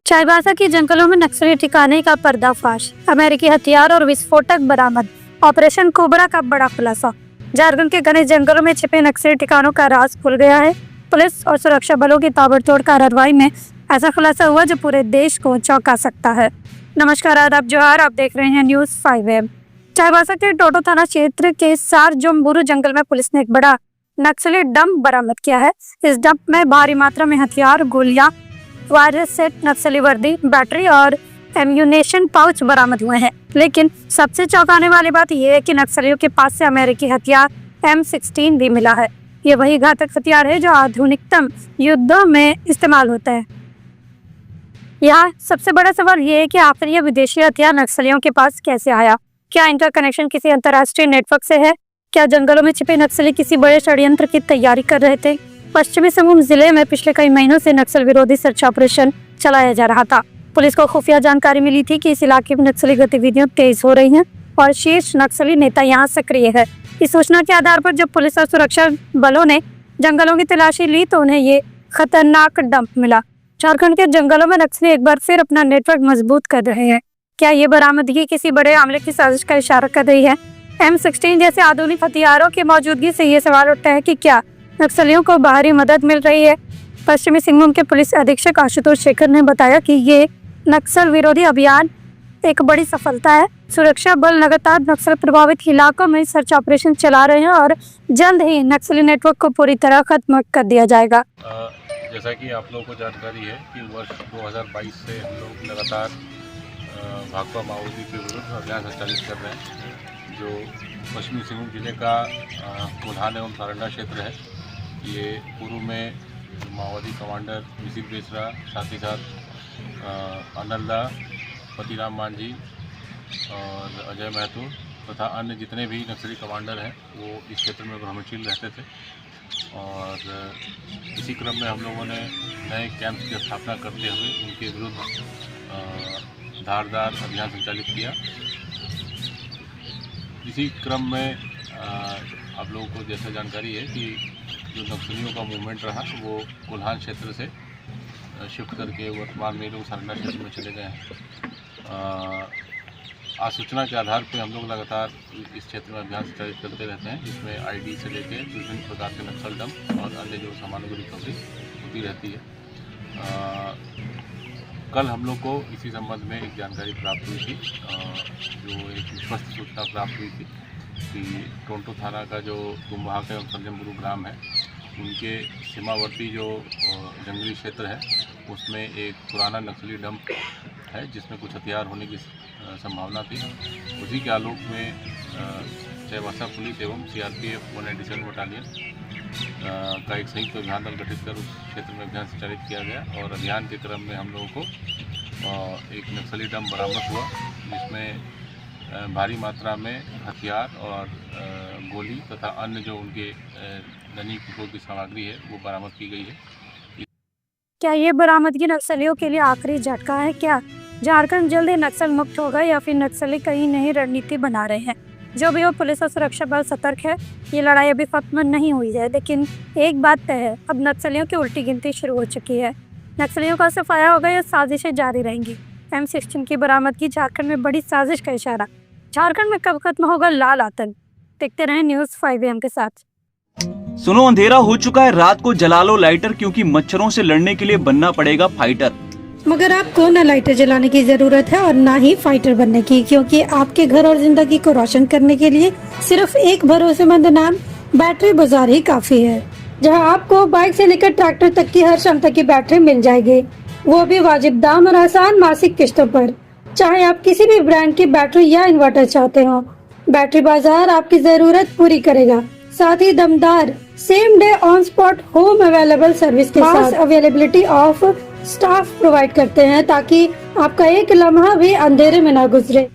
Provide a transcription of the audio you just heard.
चाईबासा के जंगलों में नक्सली ठिकाने का पर्दाफाश, अमेरिकी हथियार और विस्फोटक बरामद। ऑपरेशन कोबरा का बड़ा खुलासा। झारखंड के घने जंगलों में छिपे नक्सली ठिकानों का राज खुल गया है। पुलिस और सुरक्षा बलों की ताबड़तोड़ कार्रवाई में ऐसा खुलासा हुआ जो पूरे देश को चौंका सकता है। नमस्कार, आदाब, जोहार। आप देख रहे हैं न्यूज़ 5 चाईबासा के टोटो थाना क्षेत्र के सारजोमबुरु जंगल में पुलिस ने एक बड़ा नक्सली डंप बरामद किया है। इस डंप में भारी मात्रा में हथियार, गोलियां, वायरस सेट, नक्सली वर्दी, बैटरी और एम्यूनेशन पाउच बरामद हुए हैं। लेकिन सबसे चौंकाने वाली बात यह है कि नक्सलियों के पास से अमेरिकी हथियार M16 भी मिला है। ये वही घातक हथियार है जो आधुनिकतम युद्धों में इस्तेमाल होता है। यहाँ सबसे बड़ा सवाल ये है कि आखिर ये विदेशी हथियार नक्सलियों के पास कैसे आया? क्या इनका कनेक्शन किसी अंतर्राष्ट्रीय नेटवर्क से है? क्या जंगलों में छिपे नक्सली किसी बड़े षड्यंत्र की तैयारी कर रहे थे? पश्चिमी सिंहभूम जिले में पिछले कई महीनों से नक्सल विरोधी सर्च ऑपरेशन चलाया जा रहा था। पुलिस को खुफिया जानकारी मिली थी कि इस इलाके में नक्सली गतिविधियां तेज हो रही हैं और शीर्ष नक्सली नेता यहां सक्रिय है। इस सूचना के आधार पर जब पुलिस और सुरक्षा बलों ने जंगलों की तलाशी ली तो उन्हें ये खतरनाक डंप मिला। झारखंड के जंगलों में नक्सली एक बार फिर अपना नेटवर्क मजबूत कर रहे हैं। क्या ये बरामदगी किसी बड़े हमले की साजिश का इशारा कर रही है? M16 जैसे आधुनिक हथियारों की मौजूदगी से ये सवाल उठता है कि क्या नक्सलियों को बाहरी मदद मिल रही है? पश्चिमी सिंहभूम के पुलिस अधीक्षक आशुतोष शेखर ने बताया कि ये नक्सल विरोधी अभियान एक बड़ी सफलता है। सुरक्षा बल लगातार नक्सल प्रभावित इलाकों में सर्च ऑपरेशन चला रहे हैं और जल्द ही नक्सली नेटवर्क को पूरी तरह खत्म कर दिया जाएगा। जैसा कि आप लोगों को जानकारी है कि वर्ष 2022 से हम लोग लगातार भाकपा माओवादी के विरुद्ध अभियान संचालित कर रहे हैं, जो पश्चिमी सिंहभूम जिले का कोल्हान एवं सारंडा क्षेत्र है। ये पूर्व में माओवादी कमांडर मिसिर बेसरा, साथ ही साथ अनल्ला, पतिराम मांझी और अजय महतो तथा अन्य जितने भी नक्सली कमांडर हैं वो इस क्षेत्र में भ्रमणशील रहते थे। और इसी क्रम में हम लोगों ने नए कैंप की स्थापना करते हुए उनके विरुद्ध धारदार अभियान संचालित किया। इसी क्रम में आप लोगों को जैसा जानकारी है कि जो नक्सलियों का मूवमेंट रहा वो कोल्हान क्षेत्र से शिफ्ट करके वर्तमान में लोग सारंडा क्षेत्र में चले गए हैं। आज सूचना के आधार पर हम लोग लगातार इस क्षेत्र में अभियान संचालित करते रहते हैं, जिसमें ID से लेकर विभिन्न प्रकार के नक्सल डंप और अन्य जो सामानों की रिकवरी होती रहती है। कल हम लोग को इसी संबंध में एक जानकारी प्राप्त हुई थी, जो एक विश्वस्त सूचना प्राप्त हुई थी कि टोंटो थाना का जो गुम्बाहाक एवं सारजोमबुरु ग्राम है, उनके सीमावर्ती जो जंगली क्षेत्र है उसमें एक पुराना नक्सली डंप है जिसमें कुछ हथियार होने की संभावना थी। उसी के आलोक में चाईबासा पुलिस एवं CRPF 197 बटालियन का एक संयुक्त अभियान दल गठित कर उस क्षेत्र में अभियान संचालित किया गया। और अभियान के क्रम में हम लोगों को एक नक्सली डंप बरामद हुआ, जिसमें भारी मात्रा में हथियार और गोली तथा अन्य जो उनके दैनिक उपयोग की सामग्री है वो बरामद की गई है। क्या ये बरामदगी नक्सलियों के लिए आखिरी झटका है? क्या झारखंड जल्द ही नक्सल मुक्त होगा या फिर नक्सली कहीं नई रणनीति बना रहे हैं? जो भी हो, पुलिस और सुरक्षा बल सतर्क है। ये लड़ाई अभी खत्म नहीं हुई है, लेकिन एक बात तय है, अब नक्सलियों की उल्टी गिनती शुरू हो चुकी है। नक्सलियों का सफाया होगा या साजिशें जारी रहेंगी? M16 की बरामदगी झारखंड में बड़ी साजिश का इशारा। झारखंड में कब खत्म होगा लाल आतंक? देखते रहे न्यूज़ 5 के साथ। सुनो, अंधेरा हो चुका है, रात को जला लो लाइटर, क्योंकि मच्छरों से लड़ने के लिए बनना पड़ेगा फाइटर। मगर आपको न लाइटर जलाने की जरूरत है और न ही फाइटर बनने की, क्योंकि आपके घर और जिंदगी को रोशन करने के लिए सिर्फ एक भरोसेमंद नाम बैटरी बाजार ही काफी है, जहां आपको बाइक से लेकर ट्रैक्टर तक की हर क्षमता की बैटरी मिल जाएगी, वो भी वाजिब दाम और आसान मासिक किस्तों पर। चाहे आप किसी भी ब्रांड की बैटरी या इन्वर्टर चाहते हो, बैटरी बाजार आपकी जरूरत पूरी करेगा। साथ ही दमदार same day on spot home available service के साथ अवेलेबिलिटी ऑफ स्टाफ प्रोवाइड करते हैं, ताकि आपका एक लम्हा भी अंधेरे में ना गुजरे।